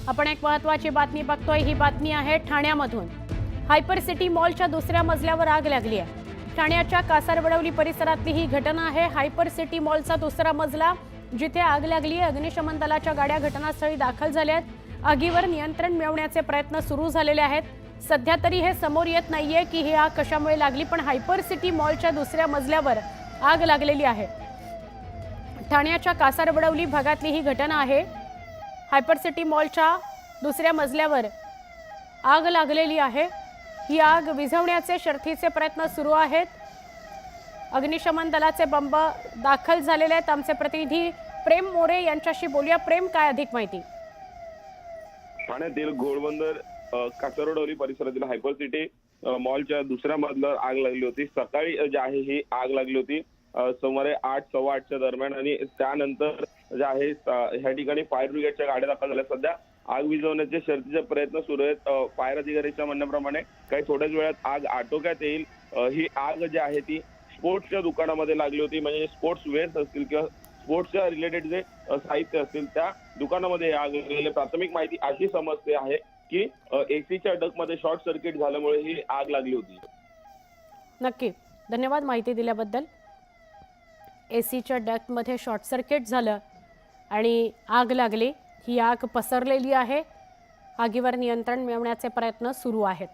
आपण एक महत्त्वाची बातमी बघतोय। ही बातमी आहे ठाण्यामधून। हायपर सिटी मॉलच्या दुसऱ्या मजल्यावर आग लागली आहे। ठाण्याच्या कासारवडवली परिसरातली ही घटना आहे। हायपर सिटी मॉलचा दुसरा मजला जिथे आग लागली आहे। अग्निशमन दलाच्या गाड्या घटनास्थळी दाखल झाल्या आहेत। आगीवर नियंत्रण मिळवण्याचे प्रयत्न सुरू झालेले आहेत। सध्या तरी हे समोर येत नाहीये की ही आग कशामुळे लागली, पण हायपर सिटी मॉलच्या दुसऱ्या मजल्यावर आग लागलेली आहे। ठाण्याच्या कासारवडवली भागातली ही घटना आहे। हायपर सिटी मॉलच्या दुसऱ्या मजल्यावर आग लागलेली आहे। ही आग विझवण्याचे शर्थीचे प्रयत्न सुरू आहेत। अग्निशमन दलाचे बंब दाखल झालेले आहेत। आमचे प्रतिनिधी प्रेम मोरे यांच्याशी बोलूया। प्रेम, काय अधिक माहिती? ठाण्यातील घोडबंदर कासारवडवली परिसरातील हायपर सिटी मॉलच्या दुसऱ्या मजल्यावर आग लागली होती। सकाळी जी आहे ही आग लागली होती सुमारे 8 सव्वा 8च्या दरम्यान, आणि त्यानंतर जे आहे ह्या ठिकाणी फायर ब्रिगेडच्या गाड्या दाखल झाल्या। सध्या आग विझवण्याचे शर्थीचे प्रयत्न सुरू आहेत। फायर अधिकाऱ्यांच्या म्हणण्याप्रमाणे काही थोड्याच वेळात आग आटोक्यात येईल। ही आग जी आहे ती स्पोर्ट्सच्या दुकानामध्ये लागली होती, म्हणजे स्पोर्ट्स वेअर्स असतील किंवा स्पोर्ट्सच्या रिलेटेड जे साहित्य असतील त्या दुकानामध्ये आग लागलेली। प्राथमिक माहिती अशी समजते आहे की एसीच्या डक्टमध्ये शॉर्ट सर्किट झाल्यामुळे ही आग लागली होती। नक्की, धन्यवाद माहिती दिल्याबद्दल। एसीच्या डक्टमध्ये शॉर्ट सर्किट झालं आणि आग लागली। ही आग पसरलेली आहे। आगीवर नियंत्रण मिळवण्याचे प्रयत्न सुरू आहेत।